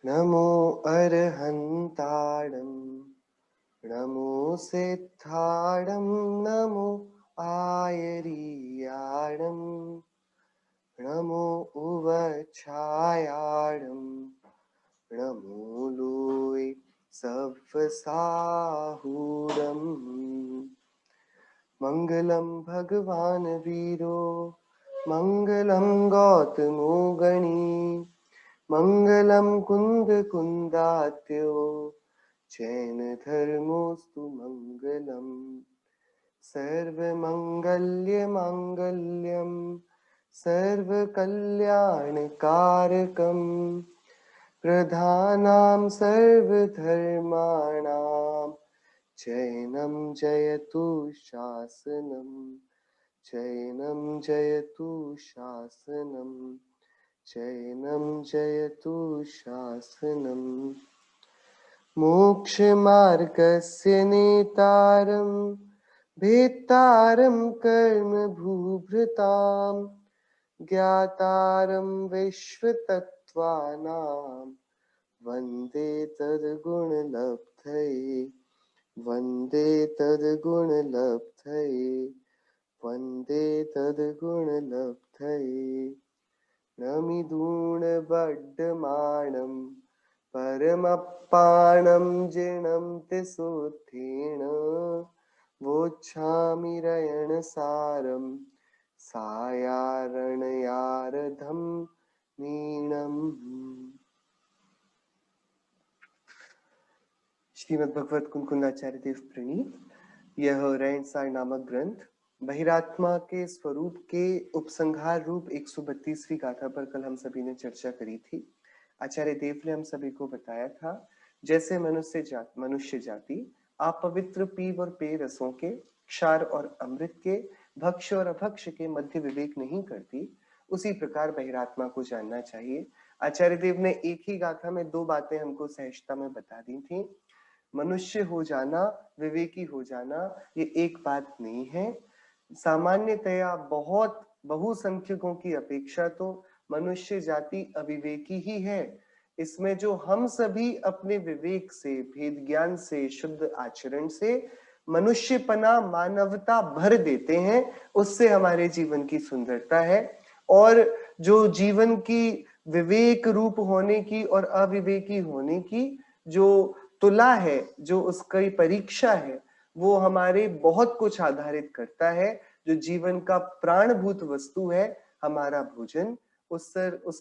नमो अर्हन्ताणं नमो सिद्धाणं नमो आयर्याणं नमो उवच्छायाणं नमो लोय सव्वसाहूरम् मंगलम भगवान वीरो मंगलम गौतमो गणी मंगलम कुंद कुंदात्यो जैन धर्मोस्तु मंगलम सर्वमंगल्य मांगल्यम सर्वकल्याणकारकम प्रधानां सर्वधर्माणां चैनं जयतु शासनम् चैनं जयतु शासनम् चैनं जयतु शासनम् मोक्षमार्गस्य नेतारं भेत्तारं कर्मभूभृतां ज्ञातारं विश्वतत्त्वानां वन्दे तद्गुणलब्धये वन्दे तद्गुणलब्धये वन्दे तद्गुणलब्धये नमिदूणबड्डमाणं परमप्पाणं जिनं तिसोत्थेन वोच्छामि रयणसारं सायारणयारधं नीणम्। श्रीमद् भगवत कुंकुंदाचार्य देव प्रणीत यह रैनसार नामक ग्रंथ बहिरात्मा के स्वरूप के उपसंहार रूप 132वीं गाथा पर कल हम सभी ने चर्चा करी थी। आचार्य देव ने हम सभी को बताया था जैसे मनुष्य जाति अपवित्र पीव और पेय रसों के, क्षार और अमृत के, भक्ष्य और अभक्ष्य के मध्य विवेक नहीं करती, उसी प्रकार बहिरात्मा को जानना चाहिए। आचार्य देव ने एक ही गाथा में दो बातें हमको सहजता में बता दी थी। मनुष्य हो जाना, विवेकी हो जाना, ये एक बात नहीं है। सामान्यतया बहुत बहुसंख्यकों की अपेक्षा तो मनुष्य जाति अविवेकी ही है। इसमें जो हम सभी अपने विवेक से, भेद ज्ञान से, शुद्ध आचरण से मनुष्यपना, मानवता भर देते हैं, उससे हमारे जीवन की सुंदरता है। और जो जीवन की विवेक रूप होने की और अविवेकी होने की जो तुला है, जो उसकी परीक्षा है, वो हमारे बहुत कुछ आधारित करता है। जो जीवन का प्राणभूत वस्तु है, हमारा भोजन, उस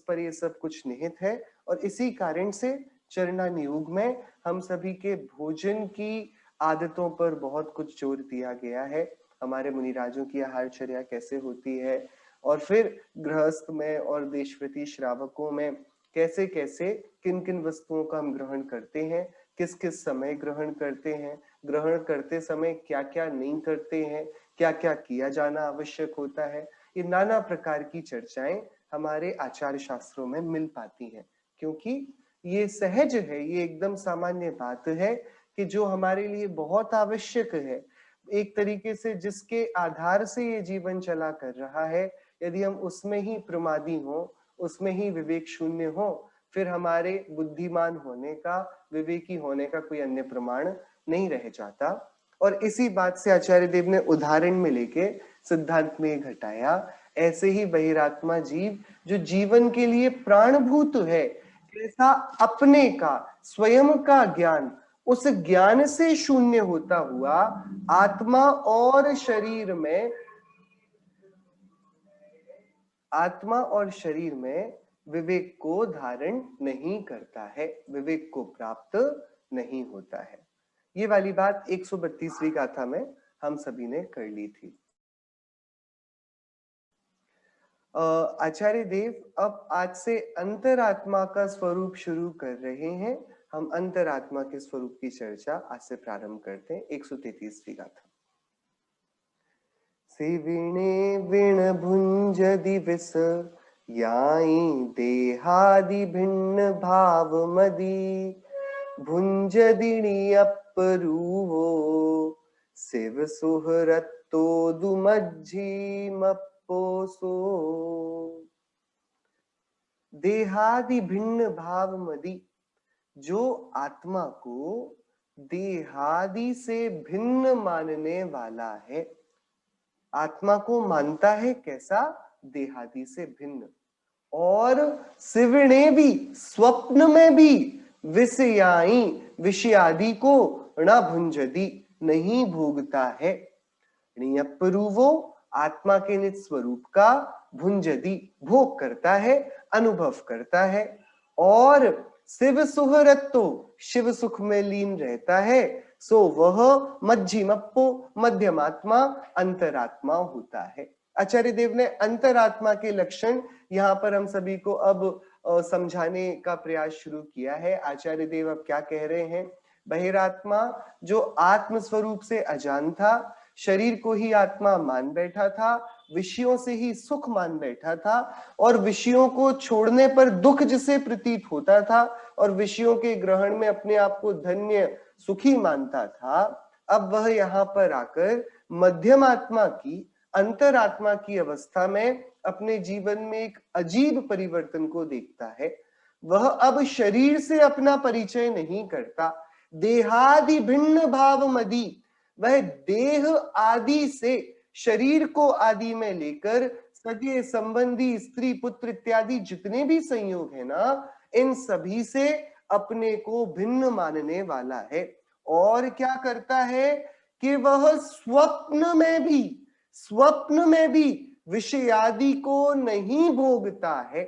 पर ये सब कुछ निहित है। और इसी कारण से चरना नियोग में हम सभी के भोजन की आदतों पर बहुत कुछ जोर दिया गया है। हमारे मुनिराजों की आहारचर्या कैसे होती है, और फिर गृहस्थ में और देशव्रती श्रावकों में कैसे कैसे किन किन वस्तुओं का हम ग्रहण करते हैं, किस किस समय ग्रहण करते हैं, ग्रहण करते समय क्या क्या नहीं करते हैं, क्या क्या किया जाना आवश्यक होता है। ये नाना प्रकार की चर्चाएं हमारे आचार्य शास्त्रों में मिल पाती हैं, क्योंकि ये सहज है, ये एकदम सामान्य बात है कि जो हमारे लिए बहुत आवश्यक है, एक तरीके से जिसके आधार से ये जीवन चला कर रहा है, यदि हम उसमें ही प्रमादी हो, उसमें ही विवेक शून्य हो, फिर हमारे बुद्धिमान होने का, विवेकी होने का कोई अन्य प्रमाण नहीं रह जाता। और इसी बात से आचार्य देव ने उदाहरण में लेके सिद्धांत में घटाया। ऐसे ही बहिरात्मा जीव जो जीवन के लिए प्राणभूत है, ऐसा अपने का, स्वयं का ज्ञान, उस ज्ञान से शून्य होता हुआ आत्मा और शरीर में विवेक को धारण नहीं करता है, विवेक को प्राप्त नहीं होता है। ये वाली बात 132वीं गाथा में हम सभी ने कर ली थी। आचार्य देव अब आज से अंतरात्मा का स्वरूप शुरू कर रहे हैं। हम अंतरात्मा के स्वरूप की चर्चा आज से प्रारंभ करते हैं। 133वीं गाथा। सेविणे विण भुंज दिवस याई देहादि भिन्न भाव मदी भुंज दिणी अपरूवो शिव सुहरत्तो दुमज्जी मप्पोसो। देहादि भिन्न भाव मदी, जो आत्मा को देहादि से भिन्न मानने वाला है। आत्मा को मानता है कैसा? देहादि से भिन्न। और शिवने भी स्वप्न में भी विषयाई विषयादि को न भुंजदी नहीं भोगता है। नियपरूवो आत्मा के निज स्वरूप का भुंजदी भोग करता है, अनुभव करता है। और शिव सुहरत्तो शिव सुख में लीन रहता है, सो वह मध्यमप्पो मध्यमात्मा अंतरात्मा होता है। आचार्य देव ने अंतरात्मा के लक्षण यहाँ पर हम सभी को अब समझाने का प्रयास शुरू किया है। आचार्य देव अब क्या कह रहे हैं? बहिरात्मा जो आत्म स्वरूप से अजान था, शरीर को ही आत्मा मान बैठा था, विषयों से ही सुख मान बैठा था, और विषयों को छोड़ने पर दुख जिसे प्रतीत होता था, और विषयों के ग्रहण में अपने आप को धन्य सुखी मानता था, अब वह यहाँ पर आकर मध्यम आत्मा की, अंतरात्मा की अवस्था में अपने जीवन में एक अजीब परिवर्तन को देखता है। वह अब शरीर से अपना परिचय नहीं करता। देहादि भिन्न भाव मदी, वह देह आदि से शरीर को आदि में लेकर सगे संबंधी स्त्री पुत्र इत्यादि जितने भी संयोग है ना, इन सभी से अपने को भिन्न मानने वाला है। और क्या करता है कि वह स्वप्न में भी विषय आदि को नहीं भोगता है।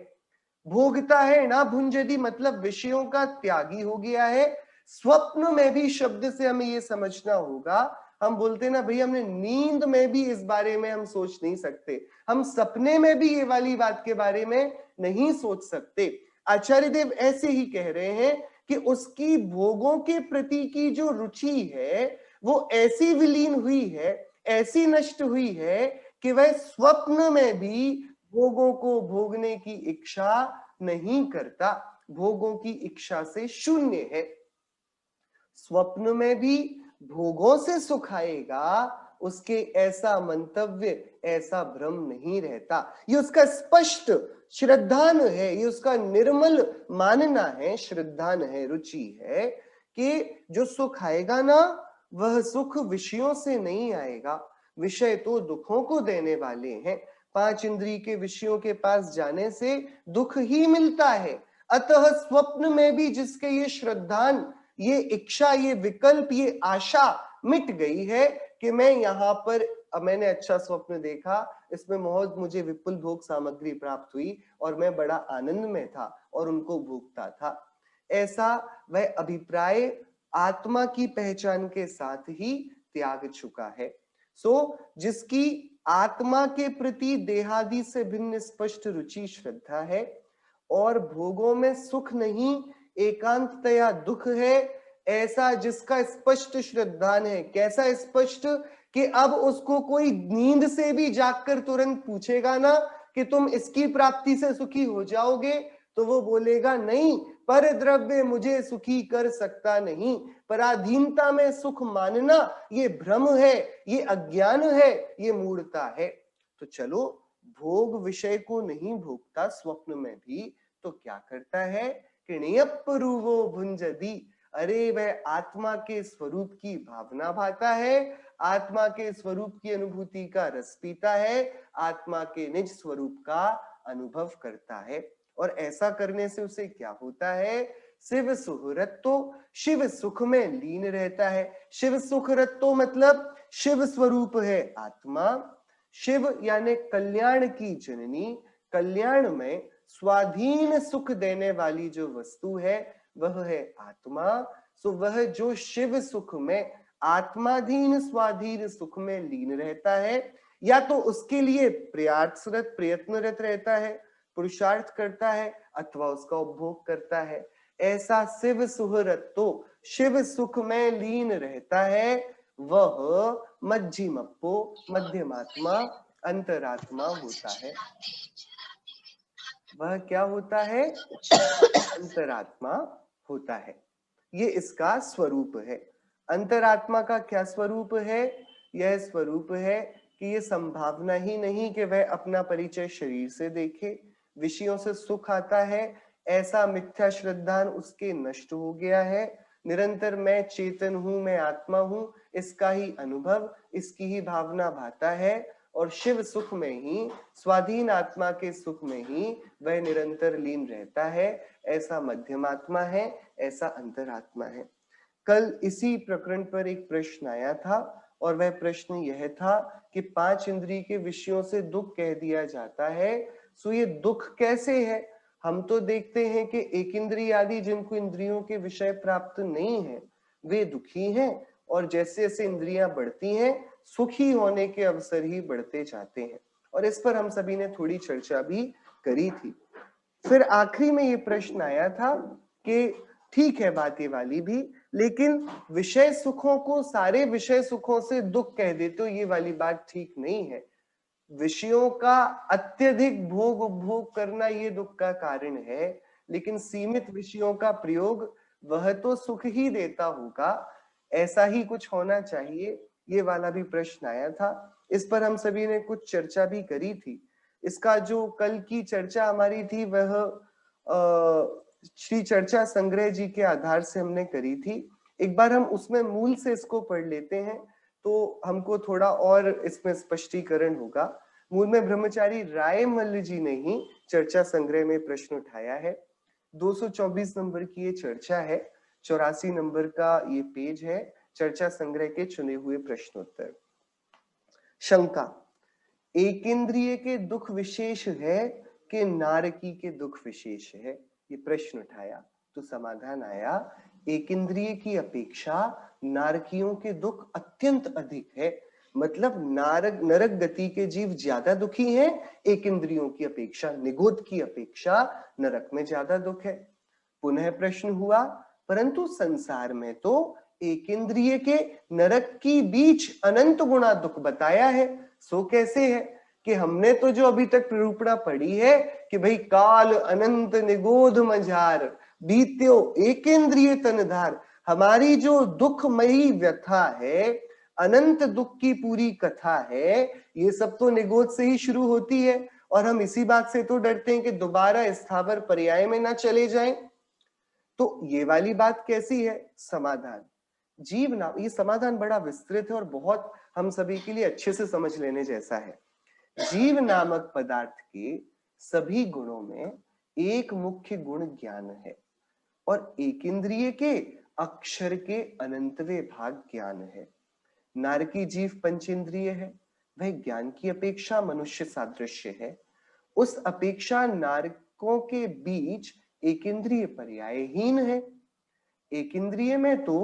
भोगता है ना भुंजदी, मतलब विषयों का त्यागी हो गया है। स्वप्न में भी शब्द से हमें ये समझना होगा, हम बोलते ना भाई हमने नींद में भी इस बारे में हम सोच नहीं सकते, हम सपने में भी ये वाली बात के बारे में नहीं सोच सकते। आचार्य देव ऐसे ही कह रहे हैं कि उसकी भोगों के प्रति की जो रुचि है वो ऐसी विलीन हुई है, ऐसी नष्ट हुई है कि वह स्वप्न में भी भोगों को भोगने की इच्छा नहीं करता, भोगों की इच्छा से शून्य है। स्वप्न में भी भोगों से सुख आएगा, उसके ऐसा मंतव्य, ऐसा भ्रम नहीं रहता। ये उसका स्पष्ट श्रद्धान है, ये उसका निर्मल मानना है, श्रद्धान है, रुचि है कि जो सुख आएगा ना, वह सुख विषयों से नहीं आएगा। विषय तो दुखों को देने वाले हैं। पांच इंद्रिय के विषयों के पास जाने से दुख ही मिलता है। अतः स्वप्न में भी जिसके ये श्रद्धान, ये इच्छा, ये विकल्प, ये आशा मिट गई है कि मैं यहाँ पर, मैंने अच्छा स्वप्न देखा, इसमें बहुत मुझे विपुल भोग सामग्री प्राप्त हुई और मैं बड़ा आनंद में था और उनको भोगता था, ऐसा वह अभिप्राय आत्मा की पहचान के साथ ही त्याग चुका है। जिसकी आत्मा के प्रति देहादि से भिन्न स्पष्ट रुचि श्रद्धा है और भोगों में सुख नहीं एकांततया दुख है, ऐसा जिसका स्पष्ट श्रद्धान है। कैसा स्पष्ट? कि अब उसको कोई नींद से भी जागकर तुरंत पूछेगा ना कि तुम इसकी प्राप्ति से सुखी हो जाओगे, तो वो बोलेगा नहीं, पर द्रव्य मुझे सुखी कर सकता नहीं। पराधीनता में सुख मानना ये भ्रम है, ये अज्ञान है, ये मूढ़ता है। तो चलो, भोग विषय को नहीं भोगता स्वप्न में भी, तो क्या करता है कि नियप्परूवो भुंजदी, अरे वह आत्मा के स्वरूप की भावना भाता है, आत्मा के स्वरूप की अनुभूति का रस पीता है, आत्मा के निज स्वरूप का अनुभव करता है। और ऐसा करने से उसे क्या होता है? शिव सुहृतो, शिव सुख में लीन रहता है। शिव सुहृतो मतलब शिव स्वरूप है आत्मा। शिव यानी कल्याण की जननी, कल्याण में स्वाधीन सुख देने वाली जो वस्तु है वह है आत्मा। वह जो शिव सुख में आत्माधीन स्वाधीन सुख में लीन रहता है, या तो उसके लिए प्रयासरत प्रयत्नरत रहता है, पुरुषार्थ करता है, अथवा उसका उपभोग करता है, ऐसा शिव सुहृत तो शिव सुख में लीन रहता है, वह मध्यमप्पो मध्यमात्मा अंतरात्मा होता है। वह क्या होता है? अंतरात्मा होता है। ये इसका स्वरूप है। अंतरात्मा का क्या स्वरूप है? यह स्वरूप है कि ये संभावना ही नहीं कि वह अपना परिचय शरीर से देखे। विषयों से सुख आता है, ऐसा मिथ्या श्रद्धान उसके नष्ट हो गया है। निरंतर मैं चेतन हूं, मैं आत्मा हूं, इसका ही अनुभव, इसकी ही भावना भाता है और शिव सुख में ही, स्वाधीन आत्मा के सुख में ही वह निरंतर लीन रहता है। ऐसा मध्यमात्मा है, ऐसा अंतरात्मा है। कल इसी प्रकरण पर एक प्रश्न आया था और वह प्रश्न यह था कि 5 इंद्रिय के विषयों से दुख कह दिया जाता है, सो ये दुख कैसे है? हम तो देखते हैं कि एक इंद्रिय आदि जिनको इंद्रियों के विषय प्राप्त नहीं है वे दुखी हैं, और जैसे जैसे इंद्रियां बढ़ती हैं सुखी होने के अवसर ही बढ़ते जाते हैं। और इस पर हम सभी ने थोड़ी चर्चा भी करी थी। फिर आखिरी में ये प्रश्न आया था कि ठीक है बात ये वाली भी, लेकिन विषय सुखों को सारे विषय सुखों से दुख कह देते हो, ये वाली बात ठीक नहीं है। विषयों का अत्यधिक भोग उपभोग करना ये दुख का कारण है, लेकिन सीमित विषयों का प्रयोग वह तो सुख ही देता होगा, ऐसा ही कुछ होना चाहिए, ये वाला भी प्रश्न आया था। इस पर हम सभी ने कुछ चर्चा भी करी थी। इसका जो कल की चर्चा हमारी थी वह श्री चर्चा संग्रह जी के आधार से हमने करी थी। एक बार हम उसमें मूल से इसको पढ़ लेते हैं तो हमको थोड़ा और इसमें स्पष्टीकरण होगा। मूल में ब्रह्मचारी रायमल्ल जी ने ही चर्चा संग्रह में प्रश्न उठाया है। 224 नंबर की ये चर्चा है, 84 नंबर का ये पेज है, चर्चा संग्रह के चुने हुए प्रश्नोत्तर। शंका, एक इंद्रिय के दुख विशेष है कि नारकी के दुख विशेष है? ये प्रश्न उठाया तो समाधान आया, एक इंद्रिय की अपेक्षा नारकियों के दुख अत्यंत अधिक है। मतलब नरक गति के जीव ज्यादा दुखी हैं एक इंद्रियों की अपेक्षा, निगोद की अपेक्षा नरक में ज्यादा दुख है। पुनः प्रश्न हुआ, परंतु संसार में तो एक इंद्रिय के नरक की बीच अनंत गुणा दुख बताया है, सो कैसे है? कि हमने तो जो अभी तक निरूपणा पढ़ी है कि भाई काल अनंत निगोध मझार बीत्यो एक इंद्रिय तनधार, हमारी जो दुखमयी व्यथा है, अनंत दुख की पूरी कथा है, ये सब तो निगोध से ही शुरू होती है और हम इसी बात से तो डरते हैं कि दोबारा स्थावर पर्याय में ना चले जाएं। तो ये वाली बात कैसी है? समाधान, जीव नाम, ये समाधान बड़ा विस्तृत है और बहुत हम सभी के लिए अच्छे से समझ लेने जैसा है। जीव नामक पदार्थ के सभी गुणों में एक मुख्य गुण ज्ञान है और एक इंद्रिय के अक्षर के अनंतवे भाग ज्ञान है। नारकी जीव पंचेंद्रिय है, वह ज्ञान की अपेक्षा मनुष्य सादृश्य है। उस अपेक्षा नारकों के बीच एक इंद्रिय पर्यायहीन है। एक इंद्रिय में तो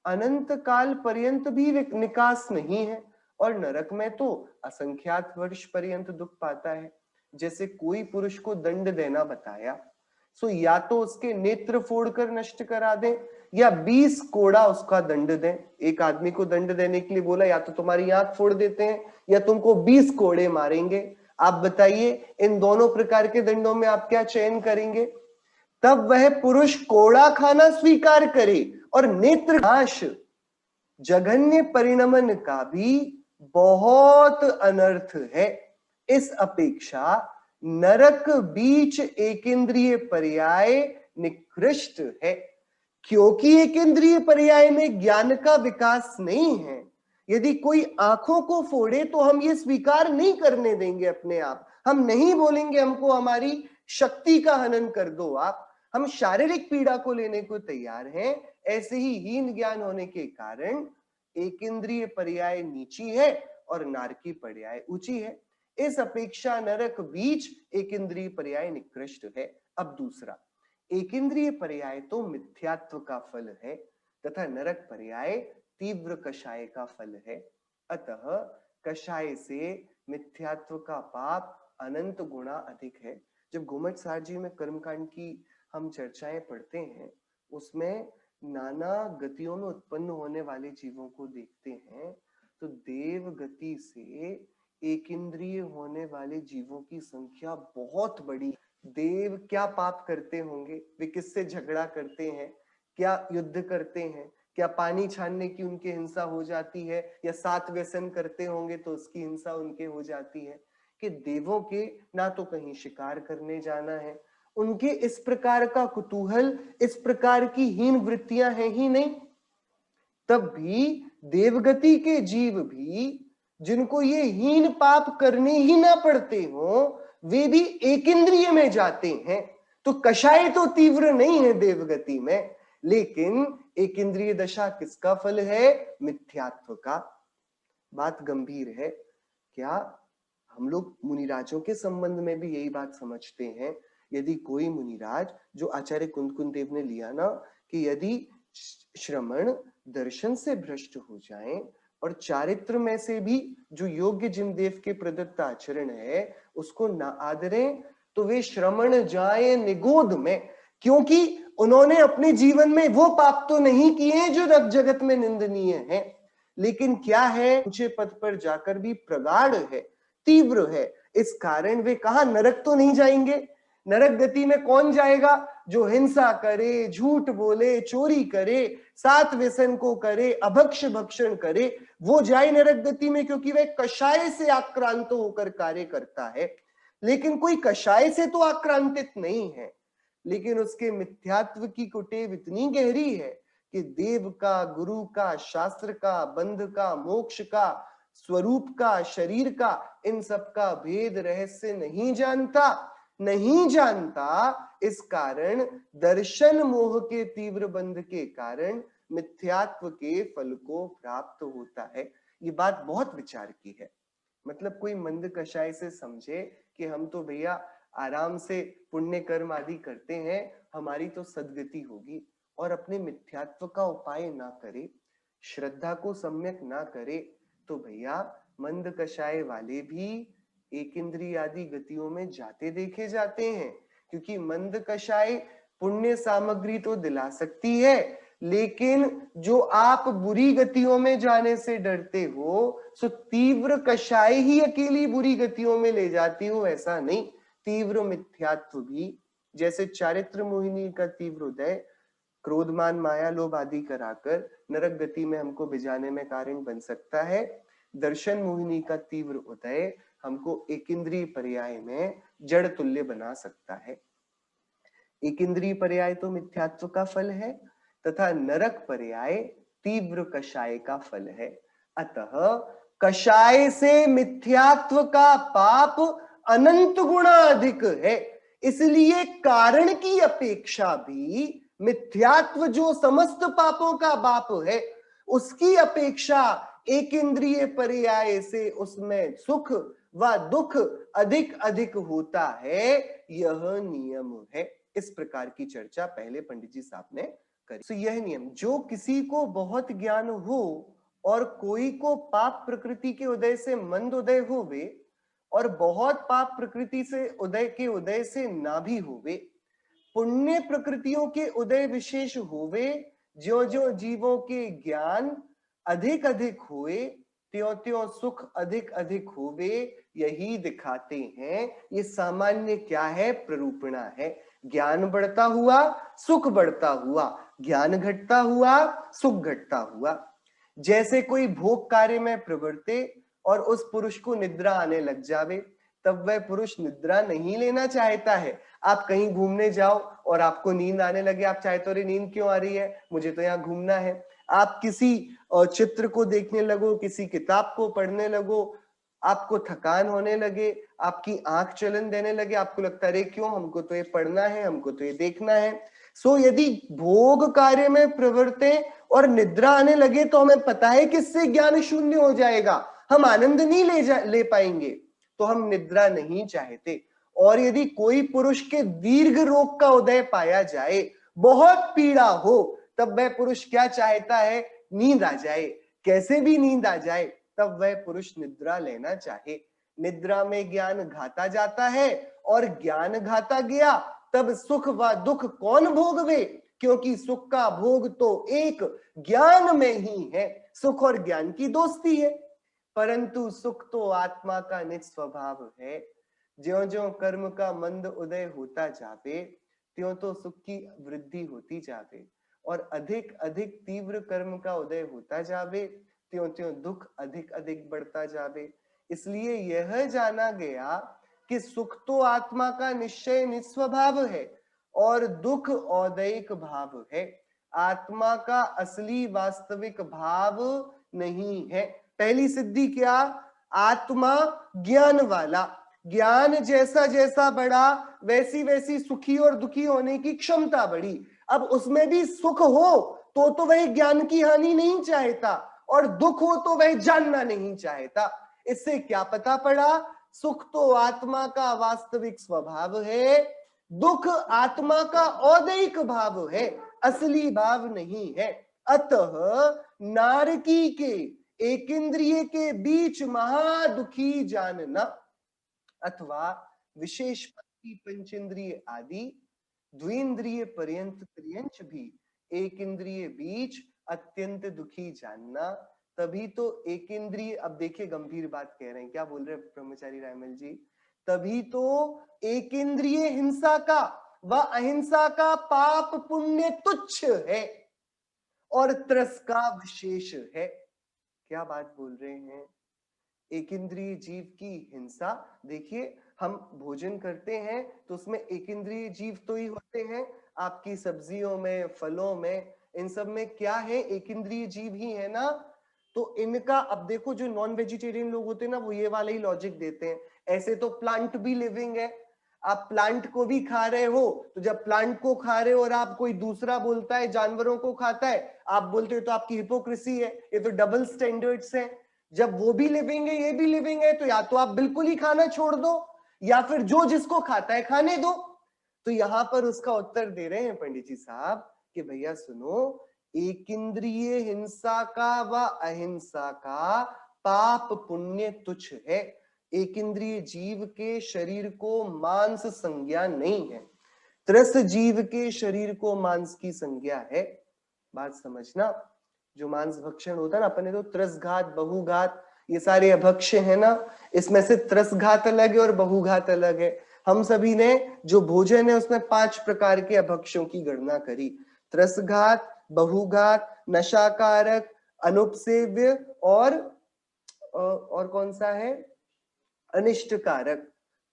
अनंत काल पर्यंत भी निकास नहीं है और नरक में तो असंख्यात वर्ष पर्यंत दुख पाता है। जैसे कोई पुरुष को दंड देना बताया, सो या तो उसके नेत्र फोड़कर नष्ट करा दें या 20 कोड़ा उसका दंड दें। एक आदमी को दंड देने के लिए बोला, या तो तुम्हारी आंख फोड़ देते हैं या तुमको 20 कोड़े मारेंगे। आप बताइए इन दोनों प्रकार के दंडों में आप क्या चयन करेंगे? तब वह पुरुष कोड़ा खाना स्वीकार करे और नेत्र नाश जघन्य परिणमन का भी बहुत अनर्थ है। इस अपेक्षा नरक बीच एक इंद्रिय पर्याय निकृष्ट है, क्योंकि एक इंद्रिय पर्याय में ज्ञान का विकास नहीं है। यदि कोई आंखों को फोड़े तो हम ये स्वीकार नहीं करने देंगे अपने आप, हम नहीं बोलेंगे हमको हमारी शक्ति का हनन कर दो आप, हम शारीरिक पीड़ा को लेने को तैयार हैं। ऐसे ही हीन ज्ञान होने के कारण एक इंद्रिय पर्याय नीची है और नारकी पर्याय ऊंची है। इस अपेक्षा नरक बीच एक इंद्रिय पर्याय निकृष्ट है। अब दूसरा, एक इंद्रिय पर्याय तो मिथ्यात्व का फल है तथा नरक पर्याय तीव्र कषाय का फल है। अतः कषाय से मिथ्यात्व का पाप अनंत गुणा अधिक है। जब घुमट सार जी में कर्मकांड की हम चर्चाएं पढ़ते हैं, उसमें नाना गतियों में उत्पन्न होने वाले जीवों को देखते हैं, तो देव गति से एक इंद्रिय होने वाले जीवों की संख्या बहुत बड़ी। देव क्या पाप करते होंगे, वे किससे झगड़ा करते हैं, क्या युद्ध करते हैं, क्या पानी छानने की उनकी हिंसा हो जाती है, या सात व्यसन करते होंगे तो उसकी हिंसा उनके हो जाती है। कि देवों के ना तो कहीं शिकार करने जाना है उनके इस प्रकार का कुतूहल, इस प्रकार की हीन वृत्तियां हैं ही नहीं। तब भी देवगति के जीव भी, जिनको ये हीन पाप करने ही ना पड़ते हो, वे भी एक इंद्रिय में जाते हैं। तो कषाय तो तीव्र नहीं है देवगति में, लेकिन एक इंद्रिय दशा किसका फल है? मिथ्यात्व का। बात गंभीर है। क्या हम लोग मुनिराजों के संबंध में भी यही बात समझते हैं? यदि कोई मुनिराज, जो आचार्य कुंद देव ने लिया ना, कि यदि श्रमण दर्शन से भ्रष्ट हो जाएं और चारित्र में से भी जो योग्य जिनदेव के प्रदत्त आचरण है उसको ना आदरें, तो वे श्रमण जाए निगोद में, क्योंकि उन्होंने अपने जीवन में वो पाप तो नहीं किए जो जगत में निंदनीय है, लेकिन क्या है, ऊंचे पद पर जाकर भी प्रगाढ़ है, तीव्र है। इस कारण वे कहा नरक तो नहीं जाएंगे। नरक गति में कौन जाएगा? जो हिंसा करे, झूठ बोले, चोरी करे, सात व्यसन को करे, अभक्ष भक्षण करे, वो जाए नरक गति में, क्योंकि वह कषाय से आक्रांत होकर कार्य करता है। लेकिन कोई कषाय से तो आक्रांतित नहीं है, लेकिन उसके मिथ्यात्व की कुटेव इतनी गहरी है कि देव का, गुरु का, शास्त्र का, बंध का, मोक्ष का, स्वरूप का, शरीर का, इन सब का भेद रहस्य नहीं जानता। इस कारण दर्शन मोह के तीव्र बंध के कारण मिथ्यात्व के फल को प्राप्त होता है। ये बात बहुत विचार की है। मतलब कोई मंद कषाय से समझे कि हम तो भैया आराम से पुण्य कर्म आदि करते हैं, हमारी तो सदगति होगी, और अपने मिथ्यात्व का उपाय ना करे, श्रद्धा को सम्यक ना करे, तो भैया मंद कषाय वाले भी एक इंद्रिय आदि गतियों में जाते देखे जाते हैं। क्योंकि मंद कषाय पुण्य सामग्री तो दिला सकती है, लेकिन जो आप बुरी गतियों में जाने से डरते हो, सो तीव्र कषाय ही अकेली बुरी गतियों में ले जाती हो, ऐसा नहीं। तीव्र मिथ्यात्व भी, जैसे चारित्र मोहिनी का तीव्र उदय क्रोधमान माया लोभ आदि कराकर नरक गति में हमको भिजाने में कारण बन सकता है, दर्शन मोहिनी का तीव्र उदय हमको एक इंद्रिय पर्याय में जड़ तुल्य बना सकता है। एक इंद्रिय पर्याय तो मिथ्यात्व का फल है, तथा नरक पर्याय तीव्र कषाय का फल है। अतः कषाय से मिथ्यात्व का पाप अनंत गुणा अधिक है, इसलिए कारण की अपेक्षा भी मिथ्यात्व जो समस्त पापों का बाप है, उसकी अपेक्षा एक इंद्रिय पर्याय से उसमें सुख व दुख अधिक अधिक होता है। यह नियम है। इस प्रकार की चर्चा पहले पंडित जी साहब ने करी। तो यह नियम, जो किसी को बहुत ज्ञान हो और कोई को पाप प्रकृति के उदय से मंद उदय होवे, और बहुत पाप प्रकृति से उदय से ना भी होवे, पुण्य प्रकृतियों के उदय विशेष होवे, ज्यो ज्यो जीवों के ज्ञान अधिक अधिक हुए, त्यों त्यों सुख अधिक अधिक होवे, यही दिखाते हैं। ये सामान्य क्या है? प्ररूपणा है। ज्ञान बढ़ता हुआ सुख बढ़ता हुआ, ज्ञान घटता हुआ सुख घटता हुआ। जैसे कोई भोग कार्य में प्रवृत्ते और उस पुरुष को निद्रा आने लग जावे, तब वह पुरुष निद्रा नहीं लेना चाहता है। आप कहीं घूमने जाओ और आपको नींद आने लगे, आप चाहते हो अरे नींद क्यों आ रही है, मुझे तो यहाँ घूमना है। आप किसी चित्र को देखने लगो, किसी किताब को पढ़ने लगो, आपको थकान होने लगे, आपकी आंख चलन देने लगे, आपको लगता है क्यों, हमको तो ये पढ़ना है, हमको तो ये देखना है। सो यदि भोग कार्य में प्रवृत्ते और निद्रा आने लगे, तो हमें पता है कि इससे ज्ञान शून्य हो जाएगा, हम आनंद नहीं ले पाएंगे, तो हम निद्रा नहीं चाहते। और यदि कोई पुरुष के दीर्घ रोग का उदय पाया जाए, बहुत पीड़ा हो, तब वह पुरुष क्या चाहता है? नींद आ जाए, कैसे भी नींद आ जाए, तब वह पुरुष निद्रा लेना चाहे। निद्रा में ज्ञान घाता जाता है, और ज्ञान घाता गया तब सुख व दुख कौन भोगवे? क्योंकि सुख का भोग तो एक ज्ञान में ही है, सुख और ज्ञान की दोस्ती है। परंतु सुख तो आत्मा का निज स्वभाव है। ज्यों ज्यों कर्म का मंद उदय होता जावे, त्यों तो सुख की वृद्धि होती जावे, और अधिक अधिक तीव्र कर्म का उदय होता जावे, त्यों त्यों दुख अधिक अधिक बढ़ता जावे। इसलिए यह जाना गया कि सुख तो आत्मा का निश्चय निस्वभाव है और दुख औदैहिक भाव है। आत्मा का असली वास्तविक भाव नहीं है। पहली सिद्धि क्या? आत्मा ज्ञान वाला, ज्ञान जैसा जैसा बढ़ा वैसी वैसी सुखी और दुखी होने की क्षमता बढ़ी। अब उसमें भी सुख हो तो वह ज्ञान की हानि नहीं चाहता और दुख हो तो वह जानना नहीं चाहता। इससे क्या पता पड़ा? सुख तो आत्मा का वास्तविक स्वभाव है, दुख आत्मा का औदैहिक भाव है, असली भाव नहीं है। अतः नारकी के एक इंद्रिय के बीच महादुखी जानना अथवा विशेष पंचेंद्रिय आदि द्विंद्रिय पर्यंत पर्यंच भी एक इंद्रिय बीच अत्यंत दुखी जानना। तभी तो एक इंद्रिय, अब देखिए गंभीर बात कह रहे हैं, क्या बोल रहे हैं ब्रह्मचारी रायमल जी? तभी तो एक इंद्रिय हिंसा का व अहिंसा का पाप पुण्य तुच्छ है और त्रस का विशेष है। क्या बात बोल रहे हैं? एक इंद्रिय जीव की हिंसा, देखिए हम भोजन करते हैं तो उसमें एक इंद्रिय जीव तो ही होते हैं। आपकी सब्जियों में, फलों में, इन सब में क्या है? एक इंद्रिय जीव ही है ना। तो इनका, अब देखो जो नॉन वेजिटेरियन लोग होते हैं ना, वो ये वाला ही लॉजिक देते हैं। ऐसे तो प्लांट भी लिविंग है, आप प्लांट को भी खा रहे हो, तो जब प्लांट को खा रहे हो और आप कोई दूसरा बोलता है जानवरों को खाता है, आप बोलते हो तो आपकी हिपोक्रेसी है। ये तो डबल स्टैंडर्ड्स है। जब वो भी लिविंग है, ये भी लिविंग है, तो या तो आप बिल्कुल ही खाना छोड़ दो या फिर जो जिसको खाता है खाने दो। तो यहां पर उसका उत्तर दे रहे हैं पंडित जी साहब कि भैया सुनो, एक इंद्रिय हिंसा का व अहिंसा का पाप पुण्य तुच्छ है। एक इंद्रिय जीव के शरीर को मांस संज्ञा नहीं है, त्रस जीव के शरीर को मांस की संज्ञा है। बात समझना, जो मांस भक्षण होता है ना, अपने तो त्रसघात, बहुघात, ये सारे अभक्ष्य है ना, इसमें से त्रसघात अलग है और बहुघात अलग है। हम सभी ने जो भोजन है उसमें 5 प्रकार के अभक्ष्यों की गणना करी। त्रसघात, बहुघात, नशाकारक, अनुपसेव्य और कौन सा है? अनिष्टकारक।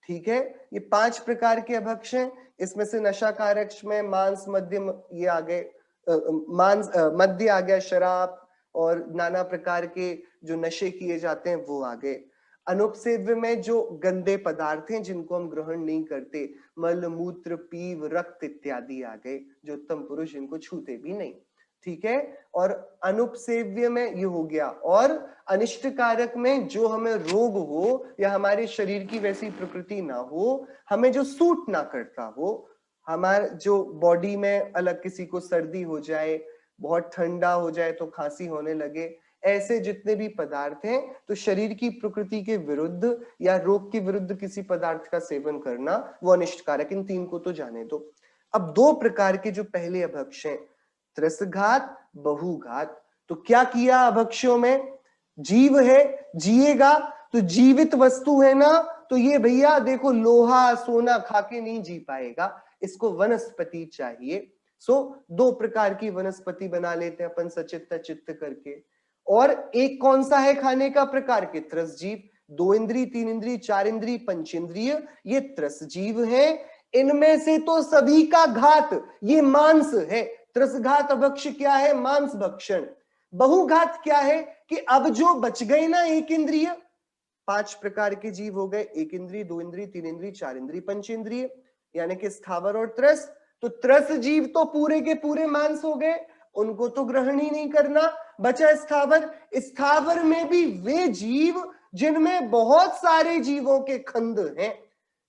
ठीक है, ये 5 प्रकार के अभक्ष्य हैं। इसमें से नशाकारक में मांस, मद्य, ये आ गए, मांस, मद्य आ गया, शराब और नाना प्रकार के जो नशे किए जाते हैं वो आ गए। अनुपसेव्य में जो गंदे पदार्थ हैं जिनको हम ग्रहण नहीं करते, मल, मूत्र, पीव, रक्त इत्यादि आ गए, जो उत्तम पुरुष इनको छूते भी नहीं। ठीक है, और अनुपसेव्य में ये हो गया। और अनिष्टकारक में जो हमें रोग हो या हमारे शरीर की वैसी प्रकृति ना हो, हमें जो सूट ना करता हो, हमारे जो बॉडी में अलग किसी को सर्दी हो जाए, बहुत ठंडा हो जाए तो खांसी होने लगे, ऐसे जितने भी पदार्थ हैं, तो शरीर की प्रकृति के विरुद्ध या रोग के विरुद्ध किसी पदार्थ का सेवन करना वो अनिष्टकारक। इन 3 को तो जाने दो। अब 2 प्रकार के जो पहले अभक्ष्य हैं, त्रसघात, बहुघात, तो क्या किया अभक्ष्यों में? जीव है, जिएगा, तो जीवित वस्तु है ना, तो ये भैया देखो लोहा सोना खा के नहीं जी पाएगा, इसको वनस्पति चाहिए। सो 2 प्रकार की वनस्पति बना लेते हैं अपन सचित्त चित्त करके। और एक कौन सा है खाने का प्रकार? के त्रस जीव। 2 इंद्रिय, 3 इंद्रिय, 4 इंद्रिय, पंचेंद्रिय, ये त्रस जीव है। इनमें से तो सभी का घात ये मांस है। त्रसघात अभक्ष्य क्या है? मांस भक्षण। बहुघात क्या है? कि अब जो बच गए ना एक इंद्रिय, 5 प्रकार के जीव हो गए, एक इंद्रिय, 2 इंद्रिय, 3 इंद्रिय, 4 इंद्रिय, पंचेंद्रिय, यानी कि स्थावर और त्रस। तो त्रस जीव तो पूरे के पूरे मांस हो गए, उनको तो ग्रहण ही नहीं करना। बचा स्थावर। स्थावर में भी वे जीव जिनमें बहुत सारे जीवों के खंड हैं,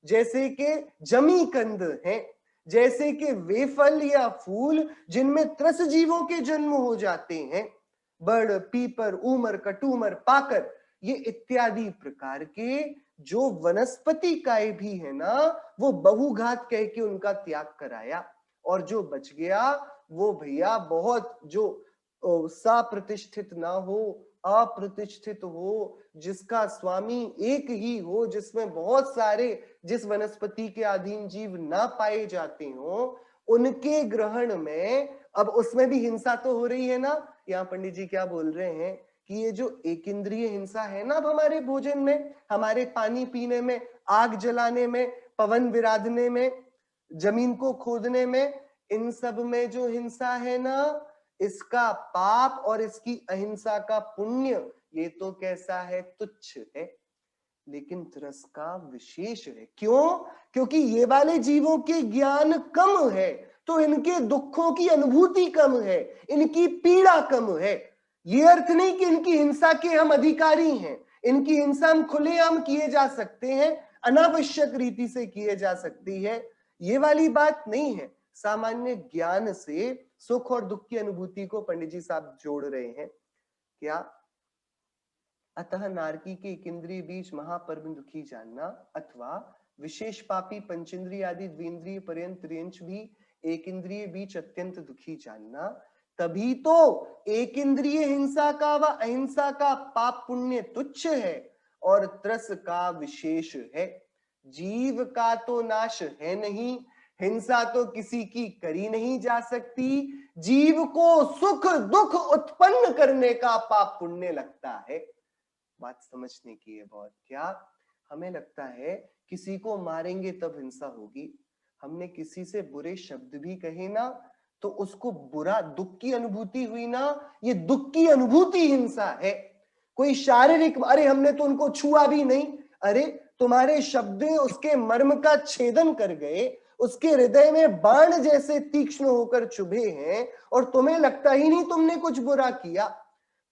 जैसे कि जमी कंद हैं, जैसे कि वे फल या फूल जिनमें त्रस जीवों के जन्म हो जाते हैं, बड़, पीपर, ऊमर, कटूमर, पाकर, ये इत्यादि प्रकार के जो वनस्पति काय भी है ना, वो बहुघात कह के उनका त्याग कराया। और जो बच गया वो भैया बहुत जो सप्रतिष्ठित ना हो, अप्रतिष्ठित हो, जिसका स्वामी एक ही हो, जिसमें बहुत सारे, जिस वनस्पति के अधीन जीव ना पाए जाते हो, उनके ग्रहण में, अब उसमें भी हिंसा तो हो रही है ना। यहाँ पंडित जी क्या बोल रहे हैं कि ये जो एक इंद्रिय हिंसा है ना, अब हमारे भोजन में, हमारे पानी पीने में, आग जलाने में, पवन विराधने में, जमीन को खोदने में, इन सब में जो हिंसा है ना, इसका पाप और इसकी अहिंसा का पुण्य, ये तो कैसा है, तुच्छ है, लेकिन तरस का विशेष है। क्यों? क्योंकि ये वाले जीवों के ज्ञान कम है, तो इनके दुखों की अनुभूति कम है, इनकी पीड़ा कम है। ये अर्थ नहीं कि इनकी हिंसा के हम अधिकारी हैं, इनकी हिंसा हम खुलेआम किए जा सकते हैं, अनावश्यक रीति से किए जा सकती है, ये वाली बात नहीं है। सामान्य ज्ञान से सुख और दुख की अनुभूति को पंडित जी साहब जोड़ रहे हैं। क्या? अतः नारकी के एक इंद्रिय बीच महापर्व दुखी जानना, अथवा विशेष पापी पंचेंद्रिय आदि द्विंद्रिय पर्यंत त्रियंच भी एक इंद्रिय बीच अत्यंत दुखी जानना, तभी तो एक इंद्रिय हिंसा का व अहिंसा का पाप पुण्य तुच्छ है और त्रस का विशेष है। जीव का तो नाश है नहीं, हिंसा तो किसी की करी नहीं जा सकती, जीव को सुख दुख उत्पन्न करने का पाप पुण्य लगता है। बात समझने की है बहुत। क्या? हमें लगता है किसी को मारेंगे तब हिंसा होगी, हमने किसी से बुरे शब्द भी कहे ना, तो उसको बुरा दुख की अनुभूति हुई ना, ये दुख की अनुभूति हिंसा है। कोई शारीरिक, अरे हमने तो उनको छुआ भी नहीं, अरे तुम्हारे शब्द उसके मर्म का छेदन कर गए, उसके हृदय में बाण जैसे तीक्ष्ण होकर चुभे हैं, और तुम्हें लगता ही नहीं तुमने कुछ बुरा किया।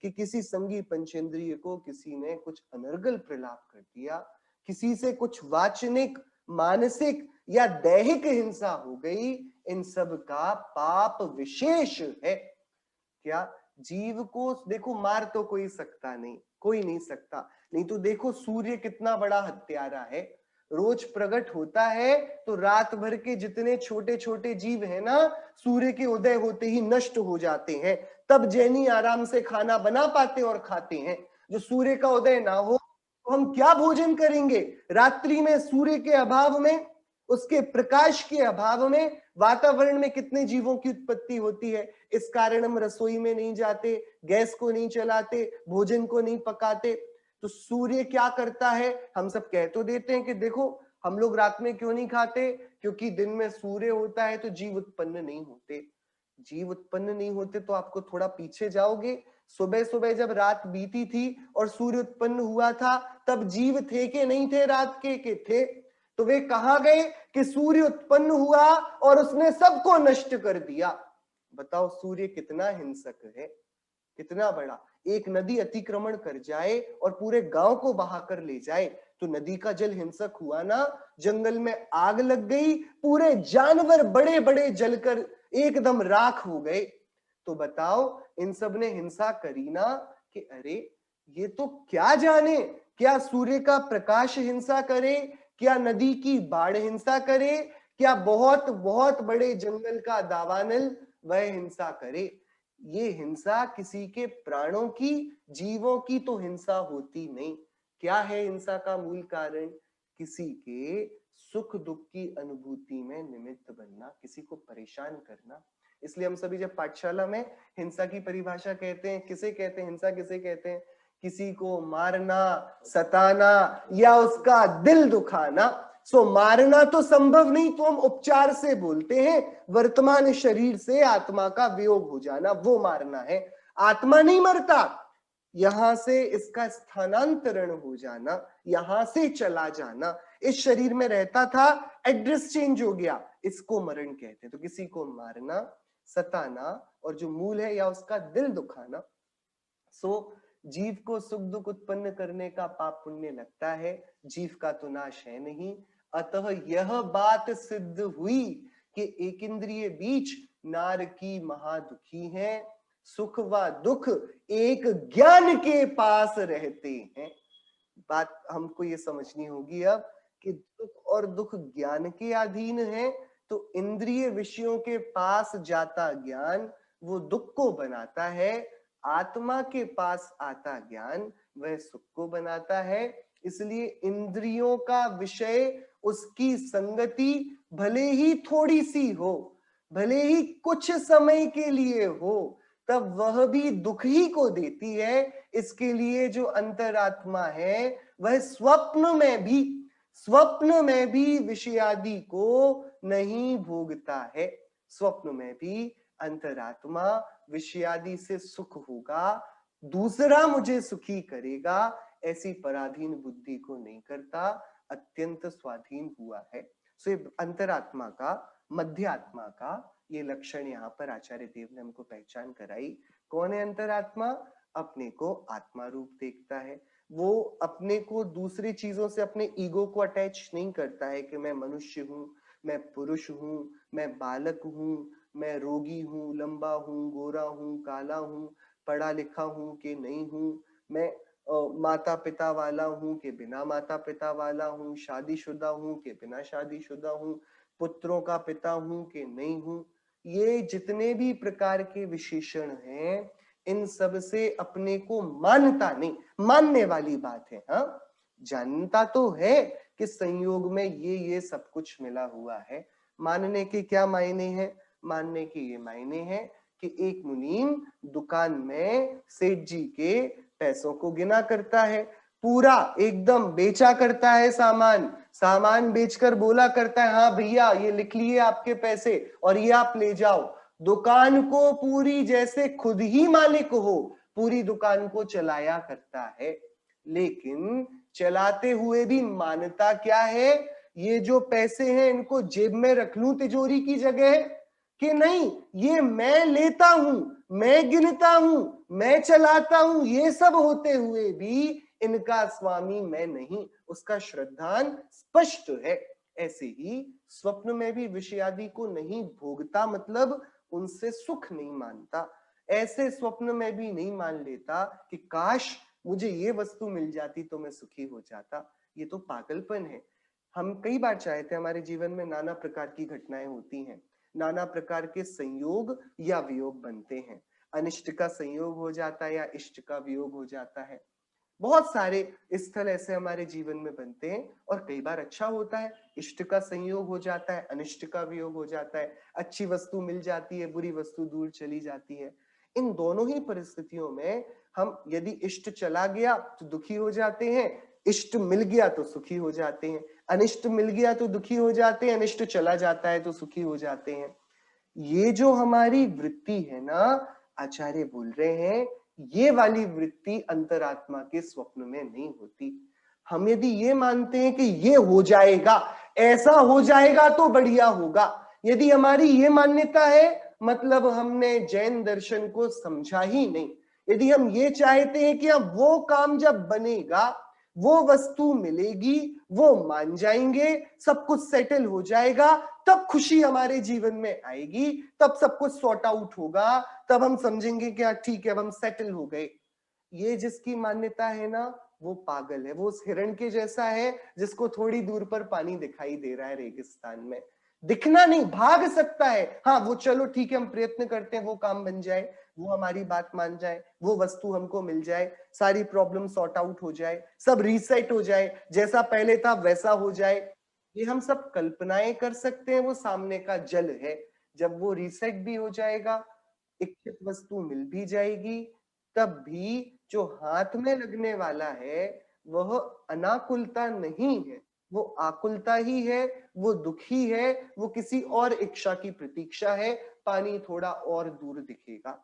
कि किसी संगी पंचेंद्रिय को किसी ने कुछ अनर्गल प्रलाप कर दिया, किसी से कुछ वाचनिक, मानसिक या दैहिक हिंसा हो गई, इन सब का पाप विशेष है। क्या? जीव को देखो मार तो कोई सकता नहीं, कोई नहीं सकता, नहीं तो देखो सूर्य कितना बड़ा हत्यारा है, रोज प्रकट होता है तो रात भर के जितने छोटे छोटे जीव है ना, सूर्य के उदय होते ही नष्ट हो जाते हैं, तब जैनी आराम से खाना बना पाते और खाते हैं। जो सूर्य का उदय ना हो तो हम क्या भोजन करेंगे? रात्रि में सूर्य के अभाव में, उसके प्रकाश के अभाव में वातावरण में कितने जीवों की उत्पत्ति होती है। इस कारण हम रसोई में नहीं जाते, गैस को नहीं चलाते, भोजन को नहीं पकाते। तो सूर्य क्या करता है? हम सब कह तो देते हैं कि देखो हम लोग रात में क्यों नहीं खाते, क्योंकि दिन में सूर्य होता है तो जीव उत्पन्न नहीं होते। जीव उत्पन्न नहीं होते तो आपको थोड़ा पीछे जाओगे, सुबह सुबह जब रात बीती थी और सूर्य उत्पन्न हुआ था, तब जीव थे कि नहीं थे? रात के थे। तो वे कहां गए कि सूर्य उत्पन्न हुआ और उसने सबको नष्ट कर दिया। बताओ सूर्य कितना हिंसक है, कितना बड़ा। एक नदी अतिक्रमण कर जाए और पूरे गांव को बहा कर ले जाए तो नदी का जल हिंसक हुआ ना। जंगल में आग लग गई, पूरे जानवर बड़े बड़े जलकर एकदम राख हो गए। तो बताओ इन सब ने हिंसा करी ना, कि अरे ये तो क्या जाने, क्या सूर्य का प्रकाश हिंसा करे, क्या नदी की बाढ़ हिंसा करे, क्या बहुत बहुत बड़े जंगल का दावानल वह हिंसा करे। ये हिंसा किसी के प्राणों की, जीवों की तो हिंसा होती नहीं। क्या है हिंसा का मूल कारण? किसी के सुख दुख की अनुभूति में निमित्त बनना, किसी को परेशान करना। इसलिए हम सभी जब पाठशाला में हिंसा की परिभाषा कहते हैं, किसे कहते हैं हिंसा, किसे कहते हैं? किसी को मारना, सताना या उसका दिल दुखाना। सो मारना तो संभव नहीं, तो हम उपचार से बोलते हैं, वर्तमान शरीर से आत्मा का वियोग हो जाना, वो मारना है। आत्मा नहीं मरता, यहां से इसका स्थानांतरण हो जाना, यहां से चला जाना। इस शरीर में रहता था, एड्रेस चेंज हो गया, इसको मरण कहते हैं। तो किसी को मारना, सताना और जो मूल है या उसका दिल दुखाना। सो जीव को सुख दुख उत्पन्न करने का पाप पुण्य लगता है, जीव का तो नाश है नहीं। अतः यह बात सिद्ध हुई कि एक इंद्रिय बीच नार की महादुखी है, सुख व दुख एक ज्ञान के पास रहते हैं। बात हमको ये समझनी होगी अब कि दुख और दुख ज्ञान के अधीन है, तो इंद्रिय विषयों के पास जाता ज्ञान वो दुख को बनाता है, आत्मा के पास आता ज्ञान वह सुख को बनाता है। इसलिए इंद्रियों का विषय, उसकी संगति भले ही थोड़ी सी हो, भले ही कुछ समय के लिए हो, तब वह भी दुख ही को देती है। इसके लिए जो अंतरात्मा है वह स्वप्न में भी विषयादि को नहीं भोगता है। स्वप्न में भी अंतरात्मा विषयादि से सुख होगा, दूसरा मुझे सुखी करेगा, ऐसी पराधीन बुद्धि को नहीं करता, अत्यंत स्वाधीन हुआ है। सो अंतरात्मा का, मध्य आत्मा का ये लक्षण यहाँ पर आचार्य देव ने हमको पहचान कराई। कौन है अंतरात्मा? अपने को आत्मा रूप देखता है। वो अपने को दूसरी चीजों से, अपने ईगो को अटैच नहीं करता है कि मैं मनुष्य हूं, मैं पुरुष हूं, मैं बालक हूं, मैं रोगी हूं, लंबा हूं, गोरा हूं, काला हूं, पढ़ा लिखा हूं कि नहीं हूं, मैं माता पिता वाला हूं कि बिना माता पिता वाला हूं, शादीशुदा हूं कि बिना शादीशुदा हूं, पुत्रों का पिता हूं कि नहीं हूं। ये जितने भी प्रकार के विशेषण हैं, इन सब से अपने को मानता नहीं। मानने वाली बात है, हाँ, जानता तो है कि संयोग में ये सब कुछ मिला हुआ है। मानने के क्या मायने हैं? मानने के ये मायने हैं कि एक मुनीम दुकान में सेठ जी के पैसों को गिना करता है, पूरा एकदम बेचा करता है सामान बेचकर बोला करता है, हाँ भैया ये लिख लिए आपके पैसे और ये आप ले जाओ। दुकान को पूरी जैसे खुद ही मालिक हो, पूरी दुकान को चलाया करता है। लेकिन चलाते हुए भी मानता क्या है? ये जो पैसे हैं इनको जेब में रख लूं तिजोरी की जगह, कि नहीं ये मैं लेता हूं, मैं गिनता हूं, मैं चलाता हूं, ये सब होते हुए भी इनका स्वामी मैं नहीं। उसका श्रद्धान स्पष्ट है। ऐसे ही स्वप्न में भी विषयादि को नहीं भोगता, मतलब उनसे सुख नहीं मानता। ऐसे स्वप्न में भी नहीं मान लेता कि काश मुझे ये वस्तु मिल जाती तो मैं सुखी हो जाता। ये तो पागलपन है। हम कई बार चाहते हैं, हमारे जीवन में नाना प्रकार की घटनाएं होती हैं, नाना प्रकार के संयोग या वियोग बनते हैं। अनिष्ट का संयोग हो जाता है या इष्ट का वियोग हो जाता है। बहुत सारे स्थल ऐसे हमारे जीवन में बनते हैं और कई बार अच्छा होता है, इष्ट का संयोग हो जाता है, अनिष्ट का वियोग हो जाता है। अच्छी वस्तु मिल जाती है, बुरी वस्तु दूर चली जाती है। इन दोनों ही परिस्थितियों में हम यदि इष्ट चला गया तो दुखी हो जाते हैं, इष्ट मिल गया तो सुखी हो जाते हैं। अनिष्ट मिल गया तो दुखी हो जाते हैं, अनिष्ट चला जाता है तो सुखी हो जाते हैं। ये जो हमारी वृत्ति है ना, आचार्य बोल रहे हैं, ये वाली वृत्ति अंतरात्मा के स्वप्न में नहीं होती। हम यदि ये मानते हैं कि ये हो जाएगा, ऐसा हो जाएगा तो बढ़िया होगा, यदि हमारी ये मान्यता है, मतलब हमने जैन दर्शन को समझा ही नहीं। यदि हम ये चाहते हैं कि अब वो काम जब बनेगा, वो वस्तु मिलेगी, वो मान जाएंगे, सब कुछ सेटल हो जाएगा, तब खुशी हमारे जीवन में आएगी, तब सब कुछ सॉर्ट आउट होगा, तब हम समझेंगे कि ठीक है अब हम सेटल हो गए। ये जिसकी मान्यता है ना, वो पागल है। वो उस हिरण के जैसा है जिसको थोड़ी दूर पर पानी दिखाई दे रहा है रेगिस्तान में, दिखना नहीं, भाग सकता है। हाँ वो चलो ठीक है, हम प्रयत्न करते हैं वो काम बन जाए, वो हमारी बात मान जाए, वो वस्तु हमको मिल जाए, सारी प्रॉब्लम सॉर्ट आउट हो जाए, सब रीसेट हो जाए, जैसा पहले था वैसा हो जाए। ये हम सब कल्पनाएं कर सकते हैं, वो सामने का जल है। जब वो रीसेट भी हो जाएगा, इच्छित वस्तु मिल भी जाएगी, तब भी जो हाथ में लगने वाला है वह अनाकुलता नहीं है, वो आकुलता ही है, वो दुखी है, वो किसी और इच्छा की प्रतीक्षा है, पानी थोड़ा और दूर दिखेगा।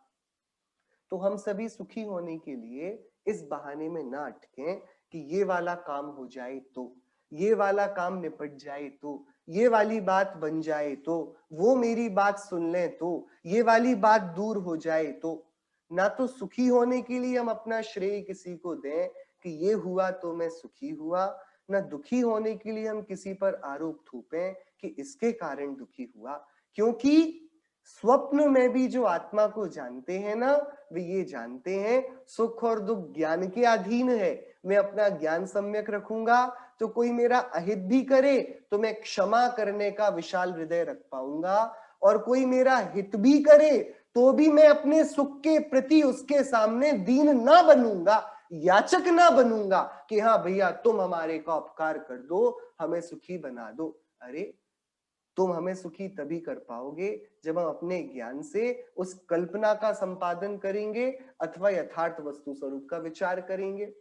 तो हम सभी सुखी होने के लिए इस बहाने में ना अटकें कि ये वाला काम हो जाए तो, ये वाला काम निपट जाए तो, ये वाली बात बन जाए तो, वो मेरी बात सुन ले तो, ये वाली बात दूर हो जाए तो। ना तो सुखी होने के लिए हम अपना श्रेय किसी को दें कि ये हुआ तो मैं सुखी हुआ, ना दुखी होने के लिए हम किसी पर आरोप थोपें कि इसके कारण दुखी हुआ। क्योंकि स्वप्न में भी जो आत्मा को जानते हैं ना, वे ये जानते हैं सुख और दुख ज्ञान के अधीन है। मैं अपना ज्ञान सम्यक रखूंगा तो कोई मेरा अहित भी करे तो मैं क्षमा करने का विशाल हृदय रख पाऊंगा, और कोई मेरा हित भी करे तो भी मैं अपने सुख के प्रति उसके सामने दीन ना बनूंगा, याचक ना बनूंगा कि हाँ भैया तुम हमारे का उपकार कर दो, हमें सुखी बना दो। अरे तुम हमें सुखी तभी कर पाओगे जब हम अपने ज्ञान से उस कल्पना का संपादन करेंगे अथवा यथार्थ वस्तु स्वरूप का विचार करेंगे।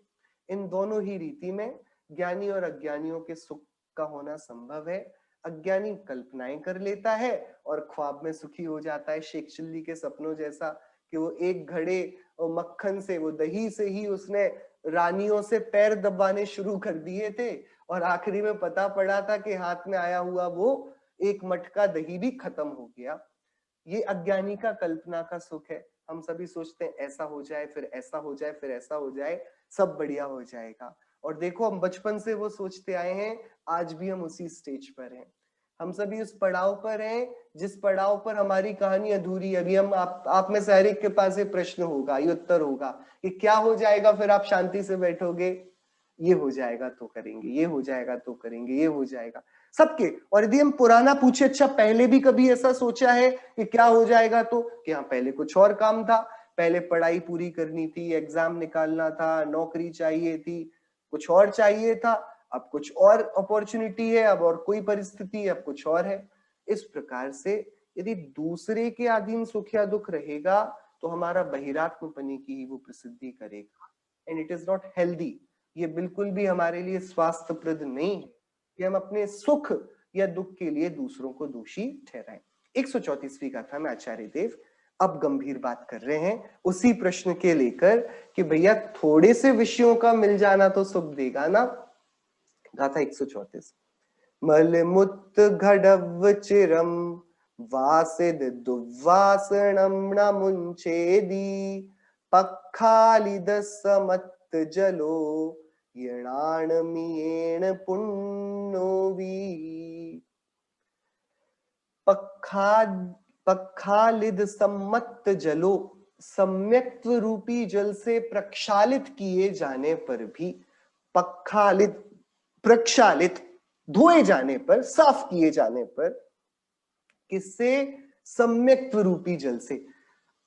इन दोनों ही रीति में ज्ञानी और अज्ञानियों के सुख का होना संभव है। अज्ञानी कल्पनाएं कर लेता है और ख्वाब में सुखी हो जाता है, शेख चिल्ली के सपनों जैसा कि वो एक घड़े मक्खन से, वो दही से ही उसने रानियों से पैर दबाने शुरू कर दिए थे और आखिरी में पता पड़ा था कि हाथ में आया हुआ वो एक मटका दही भी खत्म हो गया। ये अज्ञानी का कल्पना का सुख है। हम सभी सोचते हैं ऐसा हो जाए, फिर ऐसा हो जाए, फिर ऐसा हो जाए, सब बढ़िया हो जाएगा। और देखो, हम बचपन से वो सोचते आए हैं, आज भी हम उसी स्टेज पर हैं। हम सभी उस पड़ाव पर हैं जिस पड़ाव पर हमारी कहानी अधूरी है। अभी हम आप में से हर एक के पास ये प्रश्न होगा, ये उत्तर होगा कि क्या हो जाएगा, फिर आप शांति से बैठोगे, ये हो जाएगा तो करेंगे, ये हो जाएगा तो करेंगे, ये हो जाएगा सबके। और यदि हम पुराना पूछे, अच्छा पहले भी कभी ऐसा सोचा है कि क्या हो जाएगा, तो कि हाँ पहले कुछ और काम था, पहले पढ़ाई पूरी करनी थी, एग्जाम निकालना था, नौकरी चाहिए थी, कुछ और चाहिए था, अब कुछ और अपॉर्चुनिटी है, अब और कोई परिस्थिति है, अब कुछ और है। इस प्रकार से यदि दूसरे के अधीन सुख या दुख रहेगा तो हमारा बहिरात्मपनी की ही वो प्रसिद्धि करेगा, and it is not healthy. ये बिल्कुल भी हमारे लिए स्वास्थ्यप्रद नहीं है कि हम अपने सुख या दुख के लिए दूसरों को दोषी ठहराएं। 134वीं गाथा में आचार्य देव अब गंभीर बात कर रहे हैं उसी प्रश्न के लेकर कि भैया थोड़े से विषयों का मिल जाना तो सुख देगा ना। गाथा 134। मलमुत घड़व चिरम वासिद दुर्वासनम न मुंचेदी पक्खालिद समत जलो यणाणमियेण पुण्योवी। पक्खालिद सम्मत जलो, सम्यक्त्व रूपी जल से प्रक्षालित किए जाने पर भी, पक्खालित प्रक्षालित धोए जाने पर, साफ किए जाने पर, किससे? सम्यक्त्व रूपी जल से।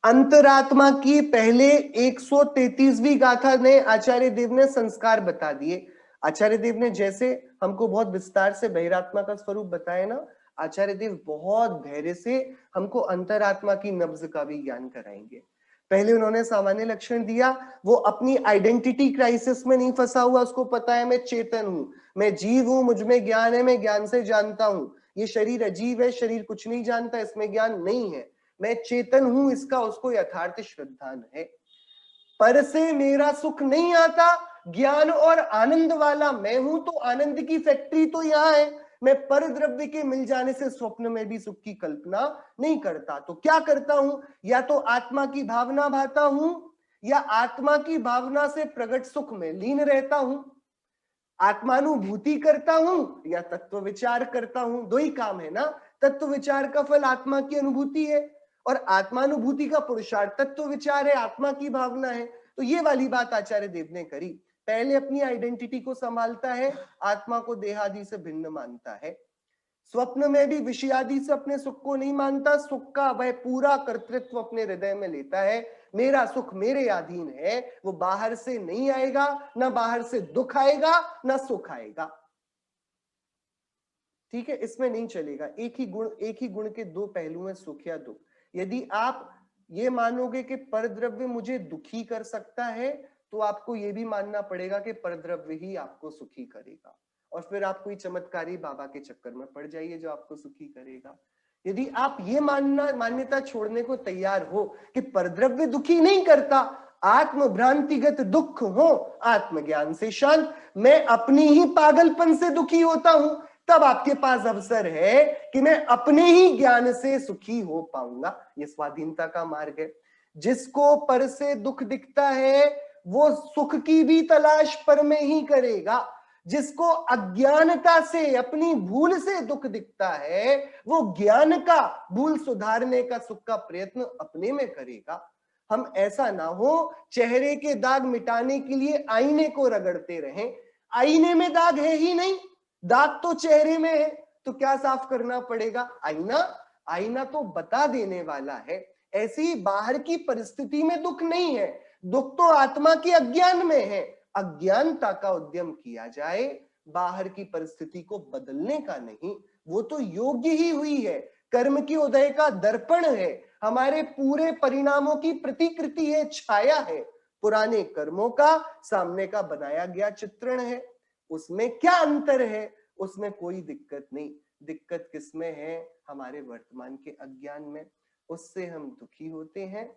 अंतरात्मा की पहले 133वीं गाथा ने आचार्य देव ने संस्कार बता दिए। आचार्य देव ने जैसे हमको बहुत विस्तार से बहिरात्मा का स्वरूप बताया ना, आचार्य देव बहुत धैर्य से हमको अंतरात्मा की नब्ज का भी ज्ञान कराएंगे। पहले उन्होंने सामान्य लक्षण दिया, वो अपनी आइडेंटिटी क्राइसिस में नहीं फंसा हुआ, उसको पता है मैं चेतन हूं, मैं जीव हूं, मुझ में ज्ञान है, मैं ज्ञान से जानता हूं, ये शरीर अजीब है, शरीर कुछ नहीं जानता, इसमें ज्ञान नहीं है, मैं चेतन हूं, इसका उसको यथार्थ श्रद्धान है। पर से मेरा सुख नहीं आता, ज्ञान और आनंद वाला मैं हूं, तो आनंद की फैक्ट्री तो यहां है, मैं पर द्रव्य के मिल जाने से स्वप्न में भी सुख की कल्पना नहीं करता। तो क्या करता हूं? या तो आत्मा की भावना भाता हूं, या आत्मा की भावना से प्रकट सुख में लीन रहता हूं, आत्मानुभूति करता हूं या तत्व विचार करता हूं। दो ही काम है ना, तत्व विचार का फल आत्मा की अनुभूति है और आत्मानुभूति का पुरुषार्थ तत्व विचार है, आत्मा की भावना है। तो ये वाली बात आचार्य देव ने करी। पहले अपनी आइडेंटिटी को संभालता है, आत्मा को देहादि से भिन्न मानता है, स्वप्न में भी विषयादि से अपने सुख को नहीं मानता, सुख का वह पूरा कर्तृत्व अपने हृदय में लेता है। मेरा सुख मेरे अधीन है, वो बाहर से नहीं आएगा, ना बाहर से दुख आएगा ना सुख आएगा। ठीक है, इसमें नहीं चलेगा। एक ही गुण के दो पहलू हैं, सुख या दुख। यदि आप ये मानोगे कि परद्रव्य मुझे दुखी कर सकता है, तो आपको ये भी मानना पड़ेगा कि परद्रव्य ही आपको सुखी करेगा, और फिर आप कोई चमत्कारी बाबा के चक्कर में पड़ जाइए जो आपको सुखी करेगा। यदि आप ये मान्यता छोड़ने को तैयार हो कि परद्रव्य दुखी नहीं करता, आत्म भ्रांतिगत दुख हो, आत्मज्ञान से शांत, मैं अपनी ही पागलपन से दुखी होता हूं, तब आपके पास अवसर है कि मैं अपने ही ज्ञान से सुखी हो पाऊंगा। ये स्वाधीनता का मार्ग है। जिसको पर से दुख दिखता है वो सुख की भी तलाश पर में ही करेगा, जिसको अज्ञानता से, अपनी भूल से दुख दिखता है, वो ज्ञान का, भूल सुधारने का, सुख का प्रयत्न अपने में करेगा। हम ऐसा ना हो चेहरे के दाग मिटाने के लिए आईने को रगड़ते रहें, आईने में दाग है ही नहीं, दाग तो चेहरे में है, तो क्या साफ करना पड़ेगा? आईना। आईना तो बता देने वाला है। ऐसी ही बाहर की परिस्थिति में दुख नहीं है, दुख तो आत्मा के अज्ञान में है। अज्ञानता का उद्यम किया जाए, बाहर की परिस्थिति को बदलने का नहीं, वो तो योग्य ही हुई है, कर्म की उदय का दर्पण है, हमारे पूरे परिणामों की प्रतिकृति है, छाया है, पुराने कर्मों का सामने का बनाया गया चित्रण है। उसमें क्या अंतर है? उसमें कोई दिक्कत नहीं। दिक्कत किसमें है? हमारे वर्तमान के अज्ञान में, उससे हम दुखी होते हैं।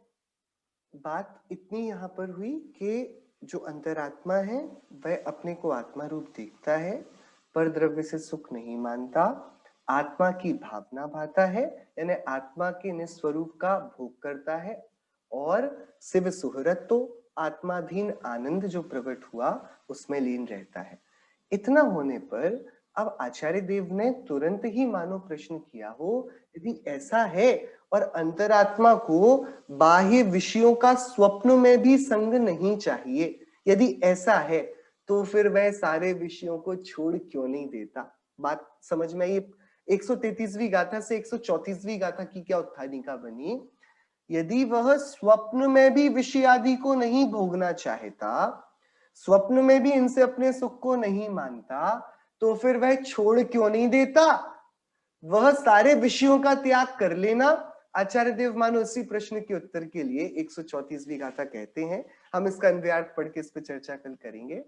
बात इतनी यहाँ पर हुई कि जो अंतरात्मा है वह अपने को आत्मा रूप देखता है, पर द्रव्य से सुख नहीं मानता, आत्मा की भावना भाता है, यानी आत्मा के निस्वरूप का भोग करता है, और शिव सुहृत तो आत्माधीन आनंद जो प्रकट हुआ उसमें लीन रहता है। इतना होने पर अब आचार्य देव ने तुरंत ही मानो प्रश्न किया हो, यदि ऐसा है और अंतरात्मा को बाह्य विषयों का स्वप्न में भी संग नहीं चाहिए, यदि ऐसा है तो फिर वह सारे विषयों को छोड़ क्यों नहीं देता? बात समझ में आई? 133वीं गाथा से 134वीं गाथा की क्या उत्थानिका बनी? यदि वह स्वप्न में भी विषय आदि को नहीं भोगना चाहता, स्वप्न में भी इनसे अपने सुख को नहीं मानता, तो फिर वह छोड़ क्यों नहीं देता? वह सारे विषयों का त्याग कर लेना। आचार्य देव मानो इसी प्रश्न के उत्तर के लिए 134वीं गाथा कहते हैं, हम इसका अन्वयार्थ पढ़ के इस पर चर्चा कल करेंगे।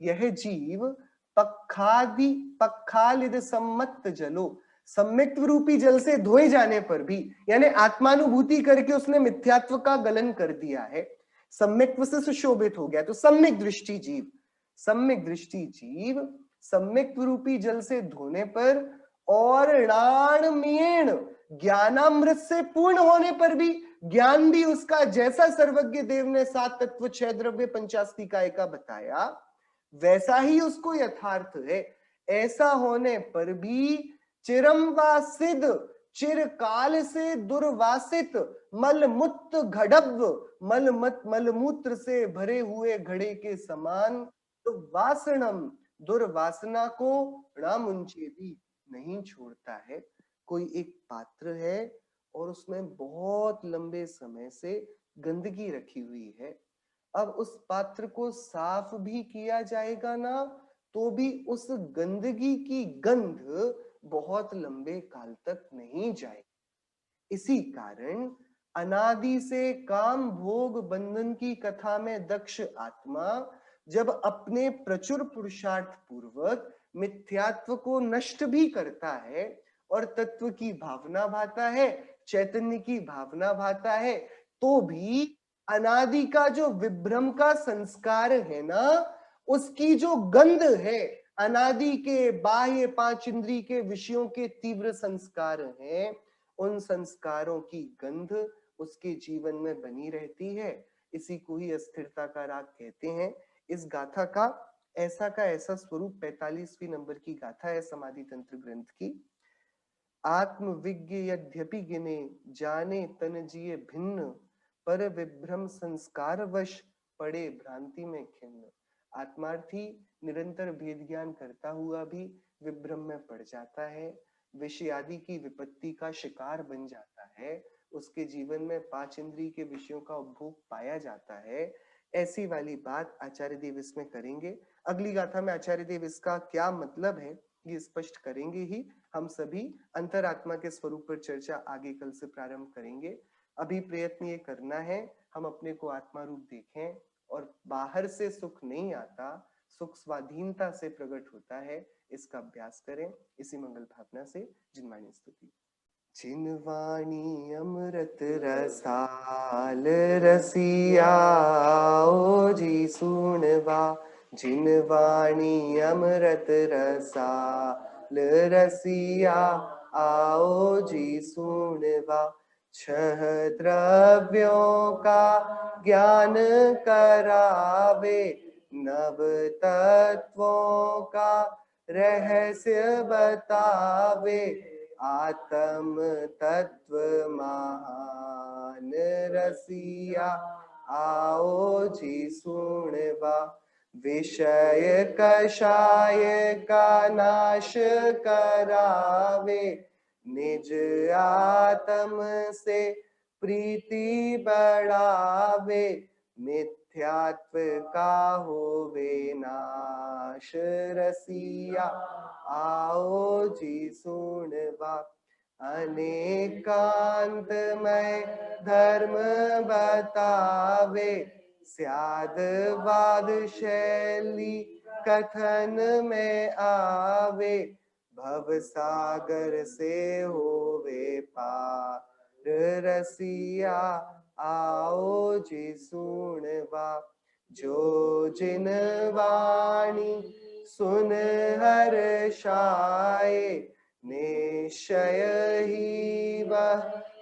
यह जीव पक्षालिद सम्मत जलो, सम्मित्व रूपी जल से धोए जाने पर भी, यानी आत्मानुभूति करके उसने मिथ्यात्व का गलन कर दिया है, सम्मित्व से सुशोभित हो गया, तो सम्यक दृष्टि जीव, सम्यक दृष्टि जीव सम्मित्व रूपी जल से धोने पर और णाणमेण ज्ञानामृत से पूर्ण होने पर भी, ज्ञान भी उसका जैसा सर्वज्ञ देव ने 7 तत्व 6 द्रव्य 85 काय का बताया वैसा ही उसको यथार्थ है। ऐसा होने पर भी चिरम वासिद, चिरकाल से दुर्वासित मलमुत घड़ब, मलमूत्र से भरे हुए घड़े के समान, तो वासनम दुर्वासना को णामुंचेदी नहीं छोड़ता है। कोई एक पात्र है और उसमें बहुत लंबे समय से गंदगी रखी हुई है, अब उस पात्र को साफ भी किया जाएगा ना, तो भी उस गंदगी की गंध बहुत लंबे काल तक नहीं जाएगी। इसी कारण अनादि से काम भोग बंधन की कथा में दक्ष आत्मा जब अपने प्रचुर पुरुषार्थ पूर्वक मिथ्यात्व को नष्ट भी करता है और तत्व की भावना भाता है, चैतन्य की भावना भाता है, तो भी अनादि का जो विभ्रम का संस्कार है ना, उसकी जो गंध है, अनादि के बाह्य 5 इंद्रिय के विषयों के तीव्र संस्कार हैं, उन संस्कारों की गंध उसके जीवन में बनी रहती है। इसी को ही अस्थिरता का राग कहते हैं। इस गाथा का ऐसा स्वरूप 45वीं नंबर की गाथा है समाधि तंत्र ग्रंथ की। आत्म विज्ञ यद्यपि गिने जाने तन जिए भिन्न, पर विभ्रम संस्कार वश पड़े भ्रांति में खिन्न। आत्मार्थी निरंतर भेद ज्ञान करता हुआ भी विभ्रम में पड़ जाता है, विषय आदि की विपत्ति का शिकार बन जाता है, उसके जीवन में 5 इंद्रिय के विषयों का उपभोग पाया जाता है। ऐसी वाली बात आचार्य देव इसमें करेंगे। अगली गाथा में आचार्य देव इसका क्या मतलब है ये स्पष्ट करेंगे ही। हम सभी अंतरात्मा के स्वरूप पर चर्चा आगे कल से प्रारंभ करेंगे। अभी प्रयत्न ये करना है हम अपने को आत्मा रूप देखें और बाहर से सुख नहीं आता, सुख स्वाधीनता से प्रकट होता है, इसका अभ्यास करें। इसी मंगल भावना से जिनवाणी स्तुति। जिनवाणी अमृत रसाल रसिया ओ जी सुनवा, जिनवाणी अमृत रसाल रसिया आओ जी सुनवा। 6 द्रव्यों का ज्ञान करावे, नव तत्वों का रहस्य बतावे, आत्म तत्व महान रसिया आओ जी सुनवा। विषय कषाय का नाश करावे, निज आत्म से प्रीति बढ़ावे, मिथ्यात्व का होवे नाश रसिया आओ जी सुनवा। अनेकांतमय धर्म बतावे स्यादवाद शैली कथन में आवे। भव सागर से होवे पार रसिया आओ जी सुनवा। जो जिन वाणी सुन हर्षाए निश्चय ही वह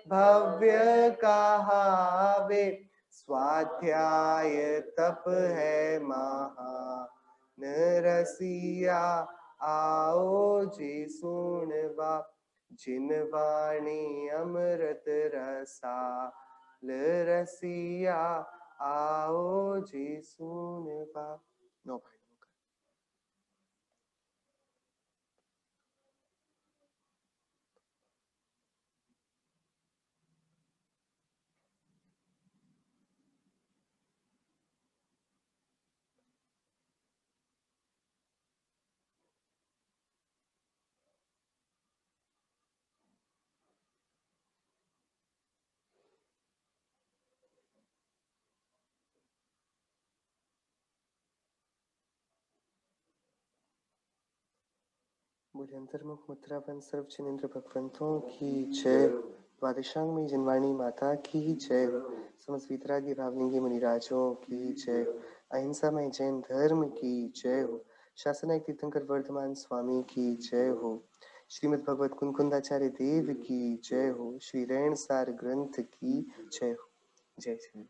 भव्य कहावे। स्वाध्याय तप है महान रसिया आओ जी सुनवा। जिन वाणी अमृत रसा रसिया आओ जी सुनवा। नो भाई। बोले अंतर्मुख मुद्रावन सर्व जिनेन्द्र भगवंतों की जय। द्वादशांग में जनवाणी माता की जय हो। समस्त वीतरागी भावलिंगी मुनिराजों की जय हो। अहिंसा में जैन धर्म की जय हो। शासनायक तीर्थंकर वर्धमान स्वामी की जय हो। श्रीमद् भगवत कुंकुंदाचार्य देव की जय हो। श्री रेणसार ग्रंथ की जय हो। जय श्री